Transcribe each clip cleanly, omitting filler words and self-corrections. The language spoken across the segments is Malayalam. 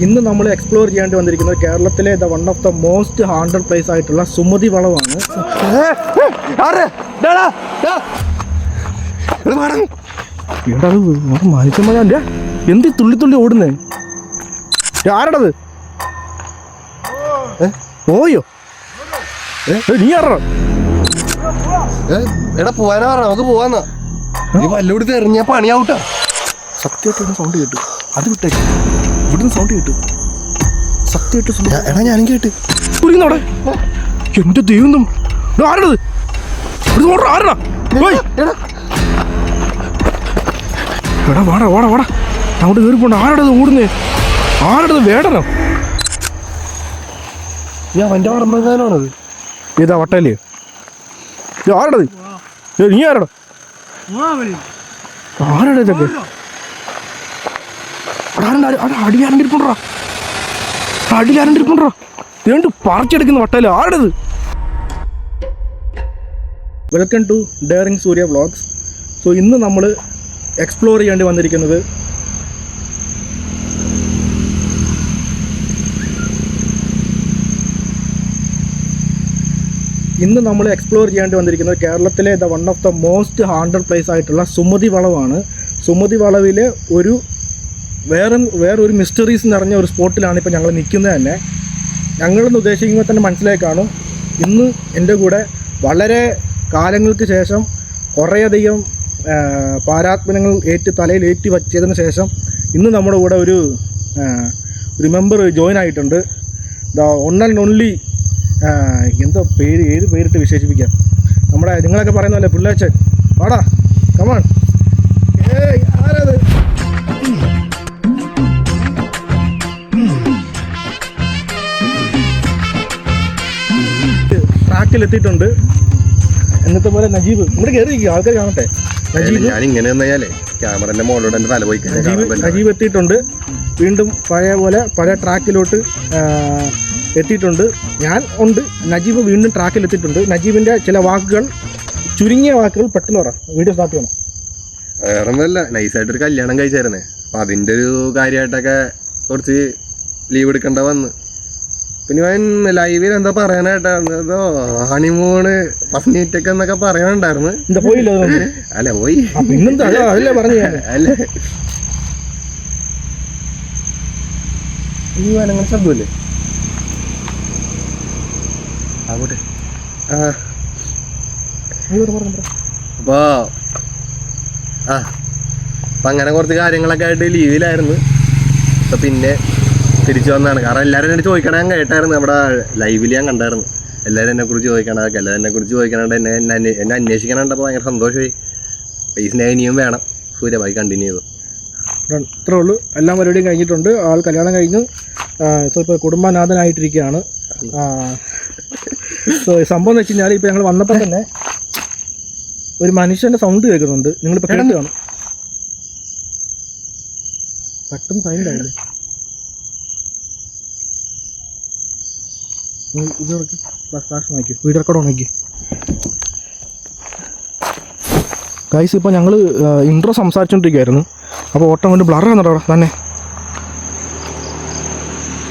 ഇന്ന് നമ്മൾ എക്സ്പ്ലോർ ചെയ്യേണ്ടി വന്നിരിക്കുന്നത് കേരളത്തിലെ one of the most haunted place ആയിട്ടുള്ള സുമതി വളവാണ്. മനുഷ്യന്മാരെ എന്ത് തുള്ളി തുള്ളി ഓടുന്നേ? ആരടത്? പോയോ? നീ ആരാ? എടാ പോവാനാ പറഞ്ഞ നമുക്ക് പോവാന്നാ. നീ വല്ലോടുത്ത് എറിഞ്ഞ പണിയാവൂട്ടാ. സത്യമായിട്ട് സൗണ്ട് കേട്ടു. അത് വിട്ടേക്ക്. ഇവിടുന്ന് സൗണ്ട് കേട്ടു. സത്യമായിട്ട് എടാ ഞാനും കേട്ട് പുരിന്നോടെ. എന്റെ ദൈവം, ആരടത്? ആരടാ? എടാ വാടാ വാടാ വാടാ, അങ്ങോട്ട് കയറി പോണ്ട. ആരടത് ഓടുന്നേ? ആരടത്? വേടനോ? ഞാൻ വന്റെ പറമ്പെങ്ങാനാണത്. ഇതാ വട്ടല്ലേ? ആരടത്? നീ ആരടാ? ആരടാ ഇതൊക്കെ? അടിയാരണ്ടിരിപ്പുണ്ടാ, അടിയാരണ്ടിരിപ്പുണ്ടാ. രണ്ട് പറിച്ചെടുക്കുന്ന വട്ടല്ലേ? ആരടത്? Welcome to daring Surya vlogs. So ഇന്ന് നമ്മൾ എക്സ്പ്ലോർ ചെയ്യേണ്ടി വന്നിരിക്കുന്നത് കേരളത്തിലെ one of the most haunted place ആയിട്ടുള്ള സുമതി വളവാണ്. സുമതി വളവിലെ വേറൊരു മിസ്റ്ററീസ് നിറഞ്ഞ ഒരു സ്പോട്ടിലാണ് ഇപ്പോൾ ഞങ്ങൾ നിൽക്കുന്നത് തന്നെ. ഞങ്ങളെന്ന് ഉദ്ദേശിക്കുമ്പോൾ തന്നെ മനസ്സിലായി കാണും, ഇന്ന് എൻ്റെ കൂടെ വളരെ കാലങ്ങൾക്ക് ശേഷം കുറേയധികം പാരാത്മനങ്ങൾ തലയിലേറ്റി വച്ചതിന് ശേഷം ഇന്ന് നമ്മുടെ കൂടെ ഒരു മെമ്പർ ജോയിൻ ആയിട്ടുണ്ട്. ദ വൺ ആൻഡ് ഓൺലി, എന്തോ ഏത് പേരിട്ട് വിശേഷിപ്പിക്കാം, നമ്മുടെ നിങ്ങളൊക്കെ പറയുന്ന പോലെ പിള്ളേച്ചൻ. വാടാ, കമാൺ. ആരത്? ട്രാക്കിലെത്തിയിട്ടുണ്ട്. എന്നത്തെ പോലെ നജീബ് ഇവിടെ കയറിയിരിക്കും, ആൾക്കാർ കാണട്ടെ. നജീബ് എത്തിയിട്ടുണ്ട്. വീണ്ടും പഴയ ട്രാക്കിലോട്ട് എത്തിയിട്ടുണ്ട്. ഞാൻ ഉണ്ട്. നജീബ് വീണ്ടും ട്രാക്കിലെത്തിയിട്ടുണ്ട്. നജീബിൻ്റെ ചില വാക്കുകൾ, ചുരുങ്ങിയ വാക്കുകൾ പെട്ടെന്ന് പറ, വീഡിയോ സ്റ്റാർട്ട് ചെയ്യണം. വേറൊന്നുമല്ല, നൈസായിട്ടൊരു കല്യാണം കഴിച്ചായിരുന്നേ. അപ്പം അതിൻ്റെ ഒരു കാര്യമായിട്ടൊക്കെ കുറച്ച് ലീവ് എടുക്കേണ്ട വന്ന്. പിന്നെ ഞാൻ ലൈവിൽ എന്താ പറയാനായിട്ടാണ്, എന്തോ ഹണിമൂണ് ഫസ്റ്റ് നൈറ്റൊക്കെ എന്നൊക്കെ പറയാനുണ്ടായിരുന്നു. അല്ല പോയി അല്ല അങ്ങനെ ശബ്ദമല്ലേ അങ്ങോട്ടെ. അപ്പം അങ്ങനെ കുറച്ച് കാര്യങ്ങളൊക്കെ ആയിട്ട് ലീവിലായിരുന്നു. അപ്പം പിന്നെ തിരിച്ചു വന്നതാണ്. കാരണം എല്ലാവരും എന്നെ ചോദിക്കണം, ഞാൻ കേട്ടായിരുന്നു നമ്മുടെ ലൈവിൽ ഞാൻ കണ്ടായിരുന്നു. എല്ലാവരും എന്നെക്കുറിച്ച് ചോദിക്കണതൊക്കെ, എല്ലാവരും എന്നെക്കുറിച്ച് ചോദിക്കണുണ്ട്, എന്നെ അന്വേഷിക്കണുണ്ടപ്പോൾ ഭയങ്കര സന്തോഷമായി. ഈ സ്നേഹം ഇനിയും വേണം. സൂര്യഭായി കണ്ടിന്യൂ ചെയ്തു. ഇത്രേ ഉള്ളൂ. എല്ലാ പരിപാടിയും കഴിഞ്ഞിട്ടുണ്ട്. ആൾ കല്യാണം കഴിഞ്ഞു. ഇപ്പോൾ കുടുംബനാഥനായിട്ടിരിക്കുകയാണ്. സംഭവം എന്ന് വെച്ച് കഴിഞ്ഞാൽ ഇപ്പോൾ ഞങ്ങൾ വന്നപ്പോൾ തന്നെ ഒരു മനുഷ്യൻ്റെ സൗണ്ട് കേൾക്കുന്നുണ്ട്. നിങ്ങളിപ്പോൾ കേൾക്കുകയാണ്. പെട്ടെന്ന് സൈലൻ്റ് ആയില്ലേ? ഇത് നോക്കി, ഫ്ലാഷ് നോക്കി, വീഡിയോ റെക്കോർഡ് നോക്കി. ഗൈസ്, ഇപ്പോൾ ഞങ്ങൾ ഇൻട്രോ സംസാരിച്ചുകൊണ്ടിരിക്കുകയായിരുന്നു. അപ്പോൾ ഓട്ടം കൊണ്ട് ബ്ലർ ആണെന്നോ അവിടെ തന്നെ.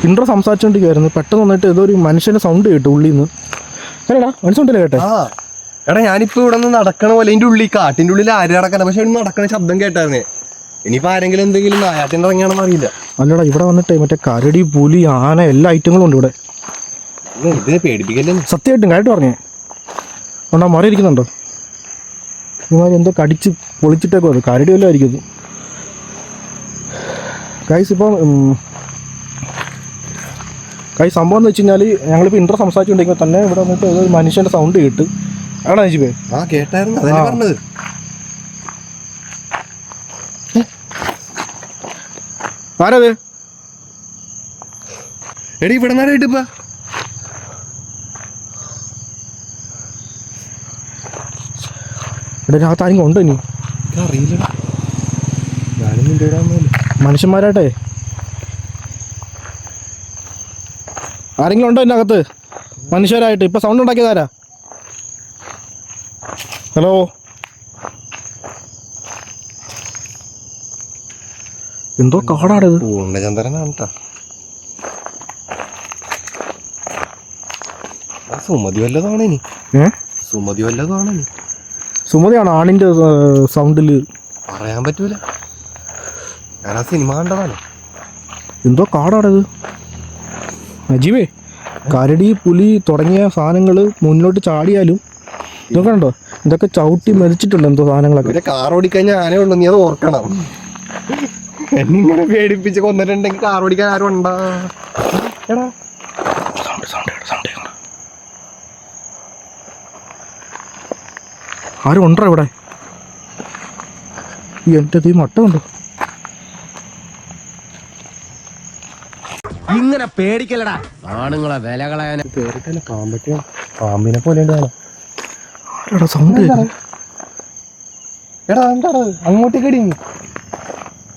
ഇൻട്രോ സംസാരിച്ചുകൊണ്ടിരിക്കുകയായിരുന്നു. പെട്ടെന്ന് വന്നിട്ട് ഏതോ ഒരു മനുഷ്യൻ്റെ സൗണ്ട് കേട്ടു ഉള്ളിൽ നിന്ന്. അല്ലടാ, മനസ്സുണ്ടല്ലേ കേട്ടെ? എടാ ഞാനിപ്പോൾ ഇവിടെ നിന്ന് നടക്കണ പോലെ എൻ്റെ ഉള്ളിൽ, കാട്ടിൻ്റെ ഉള്ളിൽ ആര് നടക്കണം, പക്ഷെ ഇവിടെ നടക്കണ ശബ്ദം കേട്ടായിരുന്നേ. ഇനിയിപ്പോൾ ആരെങ്കിലും എന്തെങ്കിലും നായാട്ടിൻ്റെ ഇറങ്ങിയാണെന്ന് അറിയില്ല. അല്ലടാ, ഇവിടെ വന്നിട്ട് മറ്റേ കരടി, പുലി, ആന എല്ലാ ഐറ്റങ്ങളും ഉണ്ട് ഇവിടെ. ഇതിനെ പേടിപ്പിക്കല്ലേ? സത്യമായിട്ടും കാര്യമായിട്ട് പറഞ്ഞേ. ഉണ്ടോ മറി ഇരിക്കുന്നുണ്ടോ? ഇമാര് എന്തോ കടിച്ച് പൊളിച്ചിട്ടേക്കോ, അത് കരടി വല്ലതും ആയിരിക്കും. ഗൈസ്, ഇപ്പം സംഭവം എന്ന് വെച്ച് കഴിഞ്ഞാൽ ഞങ്ങളിപ്പോൾ ഇൻട്രോ സംസാരിച്ചുകൊണ്ടിരിക്കുമ്പോൾ തന്നെ ഇവിടെ വന്നിട്ട് ഏതൊരു മനുഷ്യൻ്റെ സൗണ്ട് കേട്ട്. ആണോ നജീബേ? കേട്ടായിരുന്നു. ആരത്? എടി ഇവിടെ നേരിട്ടിപ്പാ ഇവിടെ രാത്രി ആരെങ്കിലും ഉണ്ടോ? ഇനി അറിയില്ല. മനുഷ്യന്മാരാട്ടെ ആരെങ്കിലും ഉണ്ടോ എൻ്റെ അകത്ത് മനുഷ്യരായിട്ട്? ഇപ്പം സൗണ്ട് ഉണ്ടാക്കിയതാരാ? ഹലോ, എന്തോ കാടാണിത്. പൂർണ്ണചന്ദ്രനാണ് കേട്ടോ. സുമതി വല്ലതാണ് ഇനി സുമതി വല്ലതാണ് ഇനി സുമതിയാണ് ആണിൻ്റെ സൗണ്ടിൽ പറയാൻ പറ്റൂല. ഞാൻ ആ സിനിമ കണ്ടതാണ്. എന്തോ കാടാണത് അജീവേ. കരടി പുലി തുടങ്ങിയ സാധനങ്ങൾ മുന്നോട്ട് ചാടിയാലും ഇതൊക്കെ കണ്ടോ, ഇതൊക്കെ ചവിട്ടി മരിച്ചിട്ടുണ്ട് എന്തോ സാധനങ്ങളൊക്കെ. കാർ ഓടിക്കഴിഞ്ഞാൽ ആനേ ഉള്ളൂ, നീ അത് ഓർക്കണം. എന്നിങ്ങനെ പേടിപ്പിച്ച് കൊന്നിട്ടുണ്ടെങ്കിൽ കാർ ഓടിക്കാൻ ആരും ഉണ്ടാ. എടാ ആരും ഉണ്ടോ ഇവിടെ? എൻ്റെ തീ മട്ട ഉണ്ടോ? ഇങ്ങനെ പേടിക്കലടാ ആണുങ്ങളെ വില കളയാൻ. കേറിട്ടല്ലേ പാമ്പറ്റ പാമ്പിനെ പോലെ ആരാടാ സൗണ്ട്? എടാ എന്താടാ അങ്ങോട്ടേക്ക് അടി.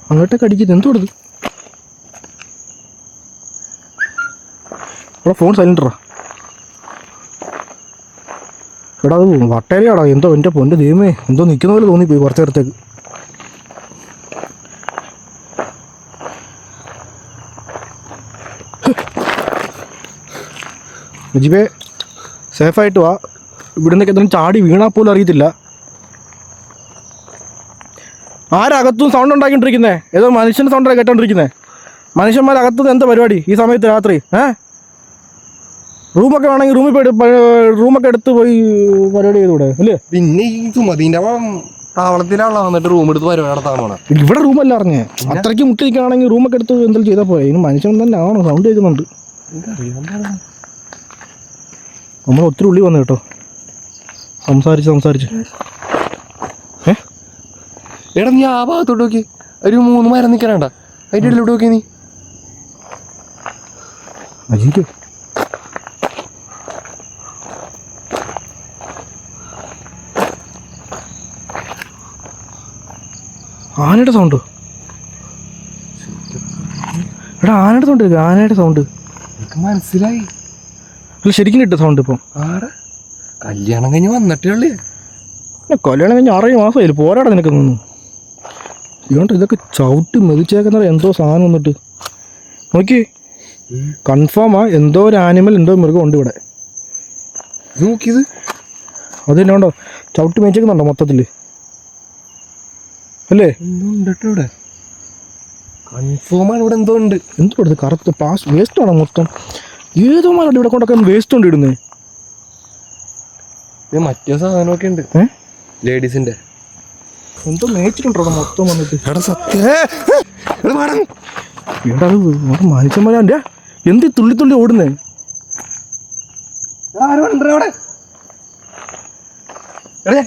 അങ്ങോട്ടേക്ക് അടിക്കുന്നത് എന്തോടത്? എടാ ഫോൺ സൈലൻറ്ററാ. എടാ അത് വട്ടേലയാടാ എന്തോ. എൻ്റെ പൊൻ്റെ ദൈവമേ, എന്തോ നിൽക്കുന്ന പോലെ തോന്നിപ്പോയി കുറച്ച് നേരത്തേക്ക്. നജീബേ സേഫായിട്ട് വാ. ഇവിടുന്നൊക്കെ എന്തെങ്കിലും ചാടി വീണാൽ പോലും അറിയത്തില്ല. ആരകത്തും സൗണ്ട് ഉണ്ടാക്കിക്കൊണ്ടിരിക്കുന്നേ? ഏതോ മനുഷ്യൻ്റെ സൗണ്ടാണ് കേട്ടോണ്ടിരിക്കുന്നത്. മനുഷ്യന്മാരകത്തുനിന്ന് എന്താ പരിപാടി ഈ സമയത്ത് രാത്രി? റൂമൊക്കെ വേണമെങ്കിൽ റൂമൊക്കെ എടുത്ത് പോയി പരിപാടി ചെയ്തുകൂടെ അല്ലേ? പിന്നെ ഈ സുമതിന്റെ താവളത്തിലാണല്ലോ വന്നിട്ട് റൂം എടുത്ത് പരിപാടി നടത്താൻ പോണ. ഇവിടെ റൂമല്ല അറിഞ്ഞേ. അത്രയ്ക്ക് മുട്ടിരിക്കുകയാണെങ്കിൽ റൂമൊക്കെ എടുത്ത് എന്തെങ്കിലും ചെയ്താൽ പോരെ. ഇനി മനുഷ്യൻ തന്നെ ആണോ സൗണ്ട് കേൾക്കുന്നുണ്ട്. നമ്മൾ ഒത്തിരി ഉള്ളി വന്നു കേട്ടോ, സംസാരിച്ച്. എടാ നീ ആ ഭാഗത്തോട്ട് നോക്കി, ഒരു 3 മരം നിൽക്കണണ്ട, അതിൻ്റെ ഇടയിലോട്ട് നോക്കി നീ. അജീക്ക് ആനയുടെ സൗണ്ട്. എടാ ആനയുടെ സൗണ്ട് കേൾക്കുക, ആനയുടെ സൗണ്ട്. എനിക്ക് മനസ്സിലായി. അല്ല ശരിക്കും കിട്ടും സൗണ്ട് ഇപ്പം. ആടെ കല്യാണം കഴിഞ്ഞ് വന്നിട്ടേ ഉള്ളേ. കല്യാണം കഴിഞ്ഞ് 6 മാസമായില്ല. പോരാടാ നിനക്ക് നിന്ന്. ഇതുകൊണ്ട് ഇതൊക്കെ ചവിട്ടി മെതിച്ചേക്കുന്ന എന്തോ സാധനം വന്നിട്ട് നോക്കി. കൺഫേമാ എന്തോ ഒരു ആനിമൽ, എന്തോ മൃഗം ഉണ്ട് ഇവിടെ. നോക്കിയത് അത് തന്നെ ഉണ്ടോ, ചവിട്ടി മേച്ചേക്കുന്നുണ്ടോ മൊത്തത്തിൽ അല്ലേ? എന്തോ ഇവിടെ കൺഫേമാണ്. ഇവിടെ എന്തോ ഉണ്ട്. എന്തോ എടുത്ത് കറുത്ത് വേസ്റ്റ് ആണോ മൊത്തം? ഏതോ മാനാണ് ഇവിടെ കൊണ്ടൊക്കെ വേസ്റ്റ് കൊണ്ട് ഇടുന്നേ. മറ്റേ സാധനമൊക്കെ ഉണ്ട് ലേഡീസിന്റെ. എന്തോ മേച്ചിട്ടുണ്ടോ മൊത്തം വന്നിട്ട്. എടാ സത്യം എടാ അത് മനുഷ്യന്മാരാ എന്ത് തുള്ളി ഓടുന്നേ?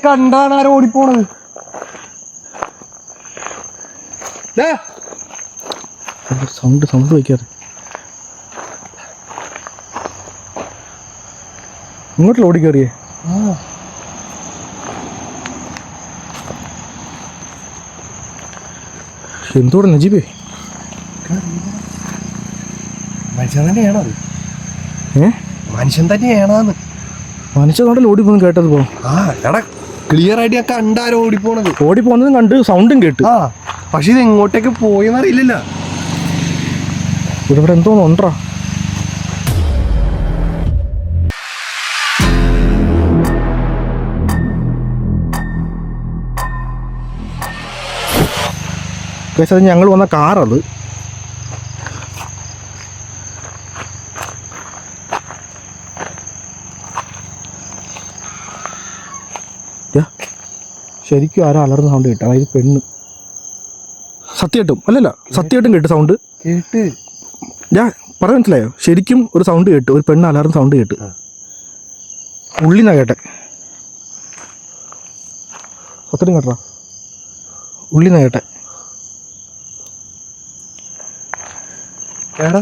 കണ്ടാണ് ആരോ ഓടിപ്പോണത്. സൗണ്ട് വയ്ക്കാതെ ഇങ്ങോട്ട് ഓടി കയറിയേ. എന്തോടെ നജീബേ? മനുഷ്യൻ തന്നെയാണോ? മനുഷ്യൻ തന്നെയാണോന്ന്. മനുഷ്യ നാട്ടിൽ ഓടിപ്പോന്ന് കേട്ടത് പോ. എടാ ക്ലിയർ ആയിട്ട് ഞാൻ കണ്ടാരോ ഓടിപ്പോണത്. ഓടിപ്പോന്നതും കണ്ട് സൗണ്ടും കേട്ട്. പക്ഷെ ഇത് എങ്ങോട്ടേക്ക് പോയെന്നറിയില്ലല്ലോ. ഇവിടെ എന്തോന്ന് ഉണ്ടോ? അത് ഞങ്ങൾ വന്ന കാറത്. ശരിക്കും ആരോ അലർന്ന സൗണ്ട് കേട്ടു. അതായത് പെണ്ണ് സത്യമായിട്ടും അല്ലല്ല സത്യമായിട്ടും കേട്ട് സൗണ്ട് കേട്ട്. ഞാൻ പറയാൻ മനസ്സിലായോ? ശരിക്കും ഒരു സൗണ്ട് കേട്ടു, ഒരു പെണ്ണ് അലർന്ന സൗണ്ട് കേട്ട്. ഉള്ളിന്നാ കേട്ടെ. സത്യം കേട്ടോ, ഉള്ളിന്നാ കേട്ടെ. എടാ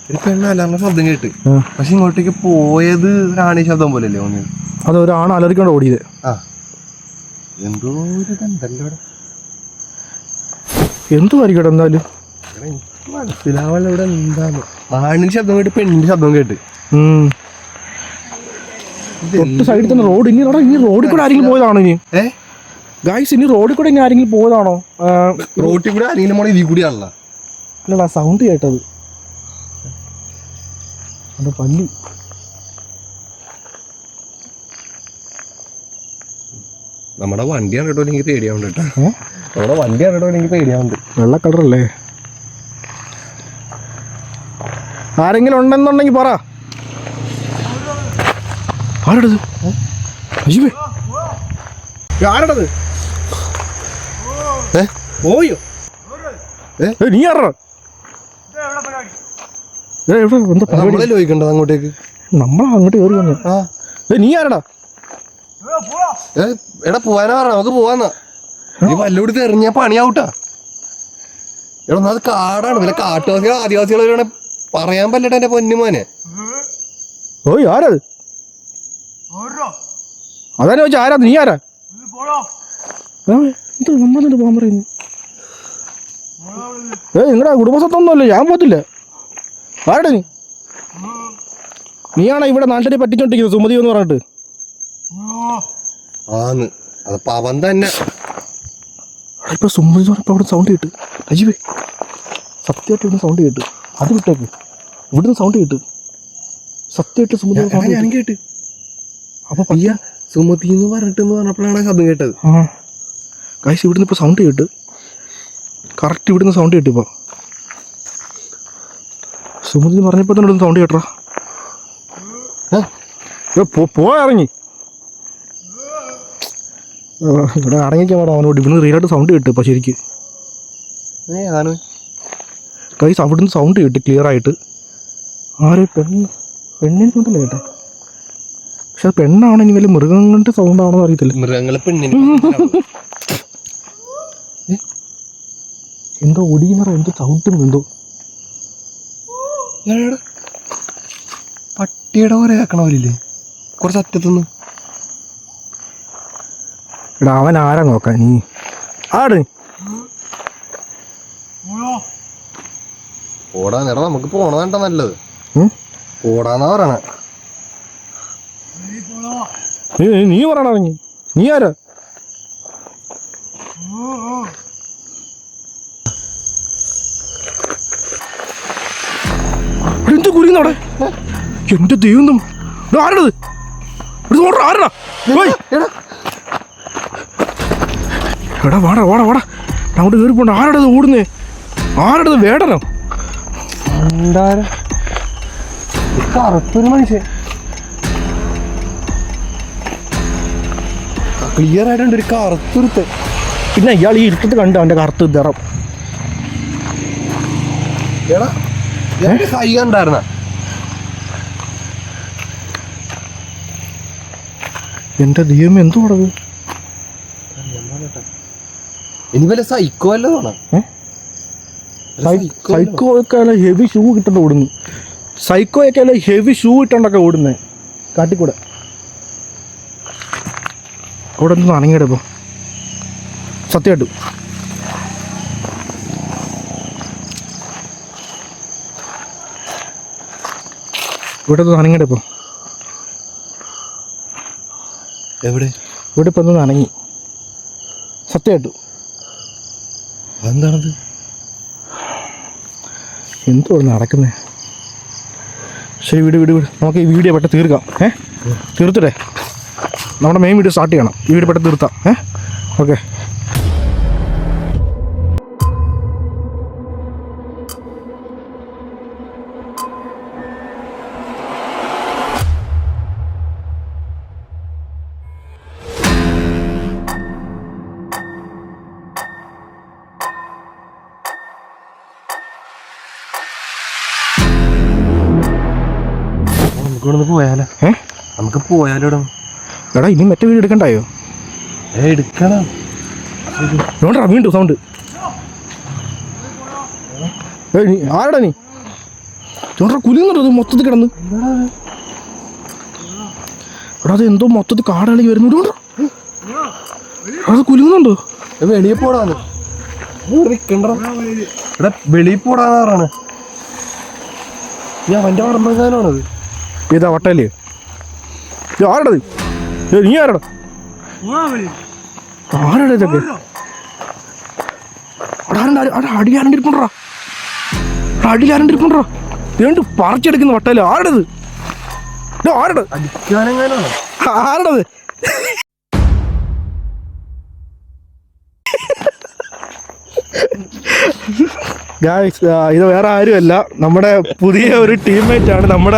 ഒരു പെണ്ണല്ലാന്ന ശബ്ദം കേട്ട്. പക്ഷെ ഇങ്ങോട്ടേക്ക് പോയത് ഒരാണി ശബ്ദം പോലല്ലേ തോന്നിയത്. അത് ഒരാണ് അലറിക്കൊണ്ട് ഓടിയത്. എന്തോ ഒരു ഇതുണ്ടല്ലോ എന്തുമായിരിക്കട്ടെ എന്തായാലും മനസ്സിലാവല്ലോ ഇവിടെ എന്താണ്. ആണിന്റെ ശബ്ദം കേട്ട് പെണ്ണിന്റെ ശബ്ദം കേട്ട്. തൊട്ട് സൈഡിൽ തന്നെ റോഡ്. ഇനി റോഡിൽ കൂടെ ആരെങ്കിലും പോയതാണോ? ഇനി ഗായ്സ് ഇനി റോഡിൽ കൂടെ ഇനി ആരെങ്കിലും പോയതാണോ? റോഡിൽ കൂടെ ആരെങ്കിലും പോണേ ഇതിൽ കൂടിയാണല്ലോ. അല്ലടാ സൗണ്ട് കേട്ടത്. അത് പല്ലി നമ്മുടെ വണ്ടിയാണ് കേട്ടോ എനിക്ക് പേടിയാവുണ്ട് കേട്ടോ. നമ്മുടെ വണ്ടിയാണ് കേട്ടോ എനിക്ക് പേടിയാവുണ്ട്. വെള്ള കളറല്ലേ? ആരെങ്കിലും ഉണ്ടെന്നുണ്ടെങ്കിൽ പറ. ആരുടേത്? അയ്യേ, ആരുടേത്? പോയോ? നീ ആരാ? എന്താ നമ്മളല്ലേ ചോദിക്കണ്ടത് അങ്ങോട്ടേക്ക്? നമ്മളങ്ങോട്ട് കയറി വന്നു. നീ ആരടാ? എടാ പോവാനാ പറഞ്ഞ, നമുക്ക് പോവാന്നാ. നീ വല്ലോട് തെറിഞ്ഞ പണിയാവൂട്ടാ. എടാ അത് കാടാണ്, പിന്നെ കാട്ടുവാസികൾ ആദിവാസികളെ പറയാൻ പറ്റട്ടെ എന്റെ പൊന്നുമോനെ. ഓയ് ആരത്? അതാ ചോദിച്ചാ ആരാ? നീ ആരാ? എന്താ നമ്മളെന്നിട്ട് പോകാൻ പറയുന്നു? നിങ്ങളുടെ കുടുംബസ്വത്തൊന്നുമല്ല, ഞാൻ പോകത്തില്ല. ആരുടെ നീയാണോ ഇവിടെ നാട്ടിൽ പറ്റിച്ചോണ്ടിരിക്കുന്നത് സുമതി എന്ന് പറഞ്ഞിട്ട്? ആന്ന് അതപ്പോ അവൻ തന്നെ. ഇപ്പൊ സുമതി എന്ന് പറഞ്ഞപ്പോ അവിടെ സൗണ്ട് കേട്ട്. അയ്യേ, സത്യമായിട്ട് ഇവിടുന്ന് സൗണ്ട് കേട്ട്. അത് വിട്ടേക്ക്, ഇവിടുന്ന് സൗണ്ട് കേട്ട്. സത്യമായിട്ട് സുമതി ഞാൻ കേട്ട്. അപ്പൊ പയ്യ സുമതി എന്ന് പറഞ്ഞപ്പോഴാണ് ശബ്ദം കേട്ടത്. ആ കാശ് ഇവിടുന്ന് ഇപ്പൊ സൗണ്ട് കേട്ട്. കറക്റ്റ് ഇവിടുന്ന് സൗണ്ട് കേട്ടു. ഇപ്പൊ സുമതി പറഞ്ഞപ്പോ തന്നെ ഇവിടുന്ന് സൗണ്ട് കേട്ടോ. ഇറങ്ങി ഇവിടെ അടങ്ങിക്കാൻ പാടാ അവനോട്. ഇവിടുന്ന് റിയലായിട്ട് സൗണ്ട് കേട്ടു. ഇപ്പൊ ശരിക്ക് കൈസ് അവിടുന്ന് സൗണ്ട് കേട്ട് ക്ലിയർ ആയിട്ട്. ആര്? പെണ്ണിന് സൗണ്ടല്ലേ കേട്ടെ. പക്ഷെ അത് പെണ്ണാണോ ഇനി വലിയ മൃഗങ്ങളുടെ സൗണ്ട് ആണോ അറിയത്തില്ല. മൃഗങ്ങളെ പെണ്ണിന് എന്തോ ഒടിയുന്ന എന്തോ ചവിട്ടുന്നു എന്തോ. പട്ടിയുടെ കുറെ ആക്കണവരില്ലേ കുറച്ച് അറ്റത്തുനിന്ന്. എടാ അവൻ ആരാ നോക്കാൻ? നീ ആട് പോടാ നേടാ, നമുക്ക് പോണതാണ്ട നല്ലത്. പോടാന്നാ പറയണേ. നീ പറയണ ഇറങ്ങി. നീ ആരാ? എന്ത് കുരിയുന്നവിടെ? എന്റെ ദൈവം, ആരടത്? ആരടാ? എടാ വാടാ വാടാ വാടാ, അങ്ങോട്ട് കയറി പോണ്ട. ആരടത് ഓടുന്നേ? ആരടത്? വേടനോ? കറുത്തൊരു മനുഷ്യൻ ക്ലിയർ ആയിട്ടുണ്ട്. ഒരു കറുത്തുരുത്ത്. പിന്നെ ഇയാൾ ഈ ഇരുട്ടത്ത് കണ്ടു അവന്റെ കറുത്ത് നിറം. കൈ കണ്ടായിരുന്ന എന്റെ ദൈവം എന്തോ അടവ്. ഇനി വല്ല സൈക്കോ അല്ലതാണ്. സൈക്കോ ഒക്കെ അല്ല ഹെവി ഷൂ ഇട്ടോണ്ട് ഓടുന്നു. സൈക്കോ ഒക്കെ അല്ല ഹെവി ഷൂ ഇട്ടോണ്ടൊക്കെ ഓടുന്നേ കാട്ടിക്കൂടെ. അവിടെ ഒന്ന് അണങ്ങിയിടപ്പോ സത്യമായിട്ടും. ഇവിടെ ഒന്ന് അണങ്ങിയിടപ്പോ. എവിടെ? ഇവിടെ ഇപ്പൊ ഒന്ന് അണങ്ങി സത്യമായിട്ടും. എന്താണത്? എന്തോ നടക്കുന്നേ. ശരി വിട് വിട് വിട്, നമുക്ക് ഈ വീഡിയോ പെട്ടെന്ന് തീർക്കാം. തീർത്തിട്ടെ നമ്മുടെ മെയിൻ വീഡിയോ സ്റ്റാർട്ട് ചെയ്യണം. ഈ വീഡിയോ പെട്ടെന്ന് തീർത്താം. ഓക്കെ. പോയാലോ? നമുക്ക് പോയാലോ? എടാ ഇനി മറ്റേ വീഡിയോ എടുക്കണ്ടായോ? എടുക്കണം. വീണ്ടും സൗണ്ട്. ആരടാ നീ? ചോണ്ടാ കുലുങ്ങുന്നുണ്ടോ മൊത്തത്തിൽ കിടന്ന്? എടാ അത് എന്തോ മൊത്തത്തിൽ കാടകളി വരുന്നുണ്ടോ? അത് കുലുങ്ങുന്നുണ്ടോ? വെളിയിൽ പോടാന്ന് ഇവിടെ വെളിയിൽ പോടാന്ന് പറയണേ. ഞാൻ അവൻ്റെ പറമ്പെങ്ങാനാണത്. ഇതാ വട്ടല്ലേ? ആരടത്? നീ ആരടാ? ആരടാ ഇതൊക്കെ? അടിയാരണ്ടിരിക്കണ്ടാ, അടിയാരണ്ടിരിക്കണ്ടാ. രണ്ട് പറിച്ചെടുക്കുന്ന വട്ടല്ലേ? ആരടത്? ആരടാ? അടിക്കാനെങ്ങാനാണോ? ആരടത്? ഗായ്സ് ഇത് വേറെ ആരുമല്ല, നമ്മുടെ പുതിയ ഒരു ടീംമേറ്റ് ആണ്. നമ്മുടെ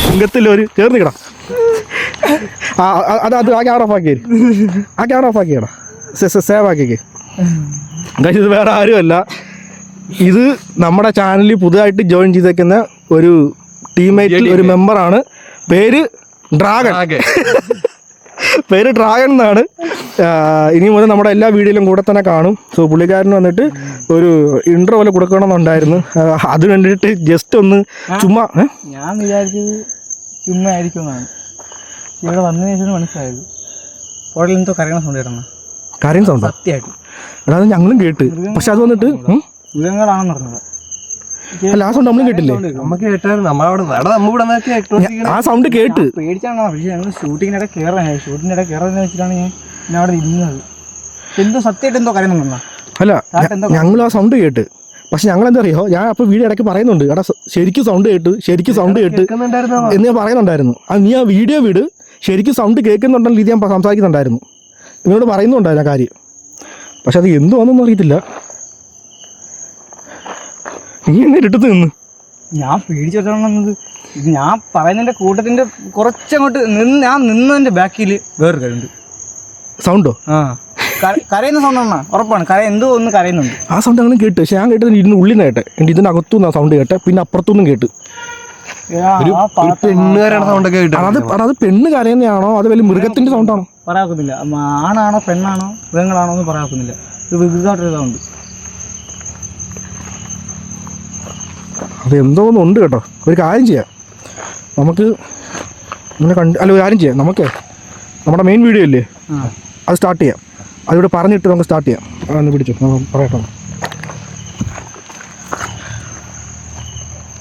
അംഗത്തിലൊരു ചേർന്ന് നിൽക്കണം. അത് ആ ക്യാമറ ഓഫ് ആക്കിയത്, ആ ക്യാമറ ഓഫ് ആക്കിയടാ, സേവ് ആക്കിയേക്ക്. ഗായ്സ് ഇത് വേറെ ആരുമല്ല, ഇത് നമ്മുടെ ചാനലിൽ പുതുതായിട്ട് ജോയിൻ ചെയ്തേക്കുന്ന ഒരു ടീംമേറ്റിൽ ഒരു മെമ്പറാണ്. പേര് ഡ്രാഗൺ. പേര് ഡ്രാഗൺ എന്നാണ്. ഇനി മുതൽ നമ്മുടെ എല്ലാ വീഡിയോയിലും കൂടെ തന്നെ കാണും. സോ പുള്ളിക്കാരന് വന്നിട്ട് ഒരു ഇൻട്രോ പോലെ കൊടുക്കണമെന്നുണ്ടായിരുന്നു. അത് വേണ്ടിയിട്ട് ജസ്റ്റ് ഒന്ന് ചുമ്മാ ഞാൻ വിചാരിച്ചത് ചുമ്മാ ആയിരിക്കും എന്നാണ്. ഇവിടെ വന്നതിന് ശേഷം മനസ്സിലായത് പുഴയിൽ എന്തോ കരയണ സൗണ്ട് കേട്ടോ. കാര്യം സൗണ്ട് സത്യമായിട്ട് എടാ അത് ഞങ്ങളും കേട്ട്. പക്ഷെ അത് വന്നിട്ട് മൃഗങ്ങളാണെന്ന് പറഞ്ഞത്. അല്ല ആ സൗണ്ട് നമ്മളും കേട്ടില്ലേ? നമുക്ക് കേട്ടായിരുന്നു. നമ്മളവിടെ ആ സൗണ്ട് കേട്ട് പേടിച്ചാണോ? പക്ഷേ ഞങ്ങൾ ഷൂട്ടിങ്ങിനിടെ കയറാന്ന് വെച്ചിട്ടാണ് ഞാൻ അവിടെ ഇരുന്നത്. എന്തോ സത്യമായിട്ട് എന്തോ കരയുന്നുണ്ടോ? അല്ല ഞങ്ങൾ ആ സൗണ്ട് കേട്ട്. പക്ഷെ ഞങ്ങൾ എന്താ അറിയോ, ഞാൻ അപ്പോൾ വീഡിയോ ഇടയ്ക്ക് പറയുന്നുണ്ട്, എടാ ശരിക്കും സൗണ്ട് കേട്ട് എന്ന് ഞാൻ പറയുന്നുണ്ടായിരുന്നു. അത് നീ ആ വീഡിയോ വിട്, ശരിക്കും സൗണ്ട് കേൾക്കുന്നുണ്ടെങ്കിൽ ഇത് ഞാൻ സംസാരിക്കുന്നുണ്ടായിരുന്നു, നിന്നോട് പറയുന്നുണ്ടായിരുന്നു ആ കാര്യം. പക്ഷെ അത് എന്തുവാണെന്നൊന്നും അറിയത്തില്ല. നീ എന്നെ ഇട്ടത്ത് നിന്ന് ഞാൻ പേടിച്ചു വെച്ചോണ്ട് ഇത് ഞാൻ പറയുന്നതിൻ്റെ കൂട്ടത്തിൻ്റെ കുറച്ചങ്ങോട്ട് ഞാൻ നിന്നതിൻ്റെ ബാക്കിൽ വേറൊരു കരുണ്ട്. സൗണ്ടോ? കരയുന്ന സൗണ്ട് ആണ് ഉറപ്പാണ്. എന്തോ ഒന്ന് കരയുന്നുണ്ട്. ആ സൗണ്ട് അങ്ങനെ കേട്ട്. പക്ഷെ ഞാൻ കേട്ടത് ഇരുന്ന് ഉള്ളിൽ നിന്ന് കേട്ടെ. എൻ്റെ ഇതിൻ്റെ അകത്തുനിന്ന് ആ സൗണ്ട് കേട്ടെ, പിന്നെ അപ്പുറത്തുനിന്നും കേട്ട്. പെണ്ണ് കരയണ സൗണ്ടൊക്കെ കേട്ടു. അത് പെണ്ണ് കരയുന്നതാണോ അത് വലിയ മൃഗത്തിന്റെ സൗണ്ടാണോ പറയാക്കുന്നില്ല. ആണാണോ പെണ്ണാണോ മൃഗങ്ങളാണോ എന്ന് പറയാക്കുന്നില്ല. ഇത് വികൃതമായിട്ടൊരു സൗണ്ട്. അത് എന്തോന്നുണ്ട് കേട്ടോ. ഒരു കാര്യം ചെയ്യാം, നമുക്ക് ഇങ്ങനെ അല്ല ഒരു കാര്യം ചെയ്യാം, നമുക്ക് നമ്മുടെ മെയിൻ വീഡിയോ ഇല്ലേ അത് സ്റ്റാർട്ട് ചെയ്യാം. അതിവിടെ പറഞ്ഞിട്ട് നമുക്ക് സ്റ്റാർട്ട് ചെയ്യാം. അതൊന്ന് പിടിച്ചു പറയട്ടോ.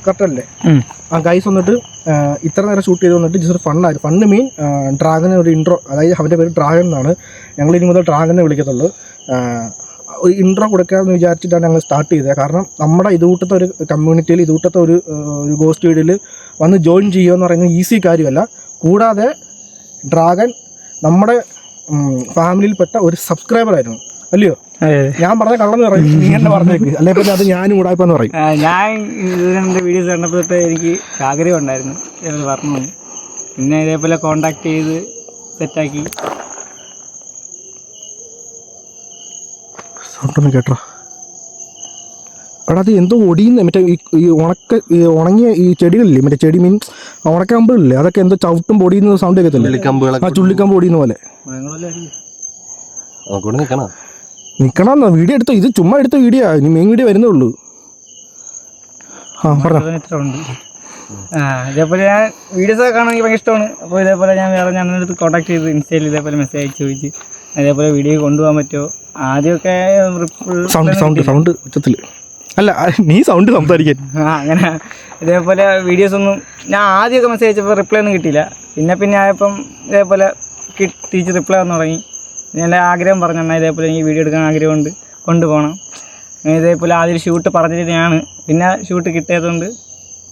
കറക്റ്റല്ലേ? ആ ഗൈസ് വന്നിട്ട് ഇത്ര നേരം ഷൂട്ട് ചെയ്ത് വന്നിട്ട് ജസ്റ്റ് ഫണ്ണായിരുന്നു. ഫണ്ണ് മീൻ ഡ്രാഗന് ഒരു ഇൻട്രോ, അതായത് അവൻ്റെ പേര് ഡ്രാഗൻ എന്നാണ്. ഞങ്ങൾ ഇനി മുതൽ ഡ്രാഗനെ വിളിക്കത്തുള്ളൂ. ഒരു ഇൻട്രോ കൊടുക്കാമെന്ന് വിചാരിച്ചിട്ടാണ് ഞങ്ങൾ സ്റ്റാർട്ട് ചെയ്തത്. കാരണം നമ്മുടെ ഇതുകൂട്ടത്തെ ഒരു കമ്മ്യൂണിറ്റിയിൽ ഇതുകൂട്ടത്തെ ഒരു ഗോസ്റ്റ് വീഡിയോയിൽ വന്ന് ജോയിൻ ചെയ്യുക എന്ന് പറയുന്നത് ഈസി കാര്യമല്ല. കൂടാതെ ഡ്രാഗൻ നമ്മുടെ ഫാമിലിയിൽപ്പെട്ട ഒരു സബ്സ്ക്രൈബറായിരുന്നു, അല്ലയോ? ഞാൻ പറഞ്ഞ കള്ളെന്ന് പറയും, നീ എന്നെ പറഞ്ഞേക്ക്, അല്ലെ പിന്നെ അത് ഞാനും കൂടായ്പെന്ന് പറയും. ഞാൻ ഇതിൻ്റെ വീഡിയോസ് കണ്ടപ്പോൾ തൊട്ട് എനിക്ക് ആഗ്രഹം ഉണ്ടായിരുന്നു പറഞ്ഞു. പിന്നെ ഇതേപോലെ കോണ്ടാക്ട് ചെയ്ത് സെറ്റാക്കി. സൗണ്ടൊന്ന് കേട്ടോ. എടാ അത് എന്തോ ഒടിയുന്ന മറ്റേ ഈ ഉണങ്ങിയ ഈ ചെടികളില്ലേ, മറ്റേ ചെടി മീൻ ഉണക്കമ്പുകളില്ലേ, അതൊക്കെ എന്തോ ചവിട്ടും പൊടിയുന്ന സൗണ്ട് കേൾക്കത്തില്ലേ? ആ ചുള്ളിക്കമ്പ് പൊടിയുന്ന പോലെ. നിക്കണം വീഡിയോ എടുത്തോ, ഇത് ചുമ്മാ എടുത്ത വീഡിയോ, ഇനി മെയിൻ വീഡിയോ വരുന്നേ ഉള്ളൂ. ഇത്ര ഉണ്ട്. ഇതേപോലെ ഞാൻ വീഡിയോസ് ഒക്കെ കാണാൻ എനിക്ക് ഭയങ്കര ഇഷ്ടമാണ്. അപ്പോൾ ഇതേപോലെ ഞാൻ വേറെ ഞാൻ അടുത്ത് കോൺടാക്ട് ചെയ്ത് ഇൻസ്റ്റയിൽ ഇതേപോലെ മെസ്സേജ് അയച്ച് ചോദിച്ച് അതേപോലെ വീഡിയോ കൊണ്ടുപോകാൻ പറ്റുമോ. ആദ്യമൊക്കെ സൗണ്ട് ഉച്ചത്തിൽ അല്ല, നീ സൗണ്ട് സംസാരിക്കാൻ അങ്ങനെ ഇതേപോലെ വീഡിയോസൊന്നും ഞാൻ ആദ്യമൊക്കെ മെസ്സേജ് അയച്ചപ്പോൾ റിപ്ലൈ ഒന്നും കിട്ടിയില്ല. പിന്നെ ആയപ്പം ഇതേപോലെ തിരിച്ച് റിപ്ലൈ വന്നു തുടങ്ങി. എൻ്റെ ആഗ്രഹം പറഞ്ഞെന്നാൽ ഇതേപോലെ എനിക്ക് വീഡിയോ എടുക്കാൻ ആഗ്രഹമുണ്ട്, കൊണ്ടുപോകണം. ഇതേപോലെ ആദ്യം ഷൂട്ട് പറഞ്ഞിട്ടാണ്, പിന്നെ ഷൂട്ട് കിട്ടിയതുകൊണ്ട്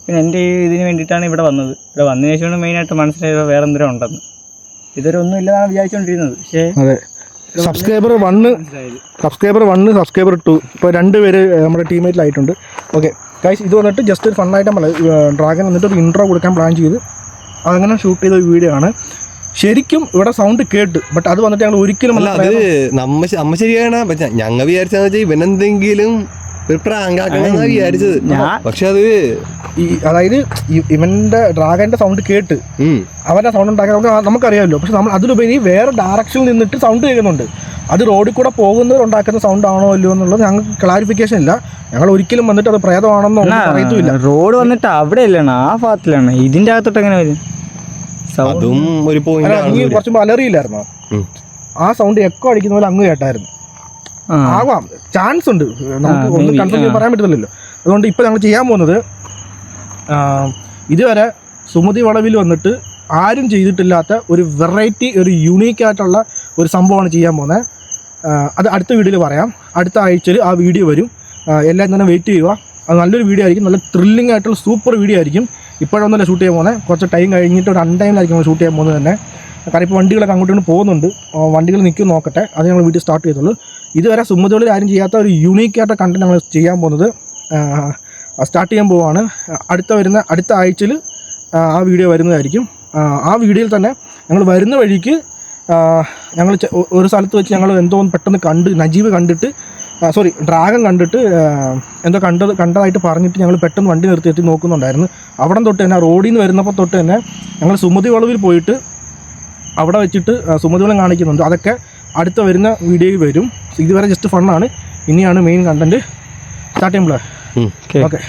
പിന്നെ എൻ്റെ ഇതിന് വേണ്ടിയിട്ടാണ് ഇവിടെ വന്നത്. ഇവിടെ വന്നതിന് ശേഷമാണ് മെയിനായിട്ട് മനസ്സിലായത് വേറെ എന്തെങ്കിലും ഉണ്ടെന്ന്. ഇതൊരു ഒന്നും ഇല്ലെന്നാണ് വിചാരിച്ചുകൊണ്ടിരുന്നത്. പക്ഷേ സബ്സ്ക്രൈബർ 1, സബ്സ്ക്രൈബർ 2 ഇപ്പോൾ 2 പേര് നമ്മുടെ ടീമേറ്റിലായിട്ടുണ്ട്. ഓക്കെ ഗൈസ്, ഇത് വന്നിട്ട് ജസ്റ്റ് ഒരു ഫണ്ണായിട്ട് നമ്മൾ ഡ്രാഗൻ വന്നിട്ട് ഒരു ഇൻട്രോ കൊടുക്കാൻ പ്ലാൻ ചെയ്ത് അതങ്ങനെ ഷൂട്ട് ചെയ്ത ഒരു വീഡിയോ ആണ്. ശരിക്കും ഇവിടെ സൗണ്ട് കേട്ട്, ബട്ട് അത് വന്നിട്ട് ഞങ്ങൾ ഒരിക്കലും അല്ല, അത് നമ്മ ശരിയാണ്. ഞങ്ങൾ വിചാരിച്ചാന്ന് വെച്ചാൽ ഇവനെന്തെങ്കിലും ഒരു പ്രാങ്കാക്കണമെന്നാണ് വിചാരിച്ചത്. പക്ഷെ അത് അതായത് ഇവന്റെ ഡ്രാഗന്റെ സൗണ്ട് കേട്ട് അവന്റെ സൗണ്ട് ഉണ്ടാക്കാൻ നമുക്കറിയാമല്ലോ. പക്ഷെ നമ്മൾ അതിലുപരി വേറെ ഡയറക്ഷനിൽ നിന്നിട്ട് സൗണ്ട് കേൾക്കുന്നുണ്ട്. അത് റോഡിൽ കൂടെ പോകുന്നവർ ഉണ്ടാക്കുന്ന സൗണ്ട് ആണോ അല്ലയോ എന്നുള്ളത് ഞങ്ങൾക്ക് ക്ലാരിഫിക്കേഷൻ ഇല്ല. ഞങ്ങൾ ഒരിക്കലും വന്നിട്ട് അത് പ്രേതമാണെന്നോ പറയത്തുമില്ല. റോഡ് വന്നിട്ട് അവിടെ അല്ലാണ്, ആ ഭാഗത്തിലാണ്. ഇതിന്റെ അകത്തോട്ട് എങ്ങനെ വരും? അതും ഒരു നീ കുറച്ച് അലറിയില്ലായിരുന്നോ? ആ സൗണ്ട് എക്കോ അടിക്കുന്ന പോലെ അങ്ങ് കേട്ടായിരുന്നു. ആവാം, ചാൻസ് ഉണ്ട്, നമുക്ക് ഒന്നും കൺഫേം ചെയ്യാൻ പറയാൻ പറ്റുന്നില്ലല്ലോ. അതുകൊണ്ട് ഇപ്പോൾ ഞങ്ങൾ ചെയ്യാൻ പോകുന്നത്, ഇതുവരെ സുമതി വളവിൽ വന്നിട്ട് ആരും ചെയ്തിട്ടില്ലാത്ത ഒരു വെറൈറ്റി, ഒരു യുണീക്കായിട്ടുള്ള ഒരു സംഭവമാണ് ചെയ്യാൻ പോകുന്നത്. അത് അടുത്ത വീഡിയോയിൽ പറയാം. അടുത്ത ആഴ്ചയിൽ ആ വീഡിയോ വരും. എല്ലാം തന്നെ വെയിറ്റ് ചെയ്യുക. അത് നല്ലൊരു വീഡിയോ ആയിരിക്കും, നല്ല ത്രില്ലിംഗ് ആയിട്ടുള്ള സൂപ്പർ വീഡിയോ ആയിരിക്കും. ഇപ്പോഴൊന്നുമല്ല ഷൂട്ട് ചെയ്യാൻ പോകുന്നത്, കുറച്ച് ടൈം കഴിഞ്ഞിട്ട് ഒരു അൺടൈമിലായിരിക്കും നമ്മൾ ഷൂട്ട് ചെയ്യാൻ പോകുന്നത് തന്നെ. കാരണം ഇപ്പോൾ വണ്ടികളൊക്കെ അങ്ങോട്ടും ഇങ്ങോട്ട് പോകുന്നുണ്ട്. വണ്ടികൾ നിൽക്കും നോക്കട്ടെ, അത് ഞങ്ങൾ വീഡിയോ സ്റ്റാർട്ട് ചെയ്തുള്ളൂ. ഇതുവരെ സുമതികളിൽ ആരും ചെയ്യാത്ത ഒരു യൂണീക്കായിട്ട് കണ്ടന്റ് ഞങ്ങൾ ചെയ്യാൻ പോകുന്നത് സ്റ്റാർട്ട് ചെയ്യാൻ പോവുകയാണ്. അടുത്ത ആഴ്ചയിൽ ആ വീഡിയോ വരുന്നതായിരിക്കും. ആ വീഡിയോയിൽ തന്നെ ഞങ്ങൾ വരുന്ന വഴിക്ക് ഞങ്ങൾ ഒരു സ്ഥലത്ത് വെച്ച് ഞങ്ങൾ എന്തോ പെട്ടെന്ന് നജീബ് കണ്ടിട്ട് ഡ്രാഗൺ കണ്ടിട്ട് എന്തോ കണ്ടതായിട്ട് പറഞ്ഞിട്ട് ഞങ്ങൾ പെട്ടെന്ന് വണ്ടി നിർത്തി നോക്കുന്നുണ്ടായിരുന്നു. അവിടെ തൊട്ട് തന്നെ റോഡിൽ നിന്ന് വരുന്നപ്പോൾ തൊട്ട് തന്നെ ഞങ്ങൾ സുമതി വളവിൽ പോയിട്ട് അവിടെ വെച്ചിട്ട് സുമതി വളം കാണിക്കുന്നുണ്ട്. അതൊക്കെ അടുത്ത വരുന്ന വീഡിയോയിൽ വരും. ഇതുവരെ ജസ്റ്റ് ഫണ്ണാണ്. ഇനിയാണ് മെയിൻ കണ്ടൻറ്റ് സ്റ്റാർട്ട് ചെയ്യുമ്പോൾ. ഓക്കെ.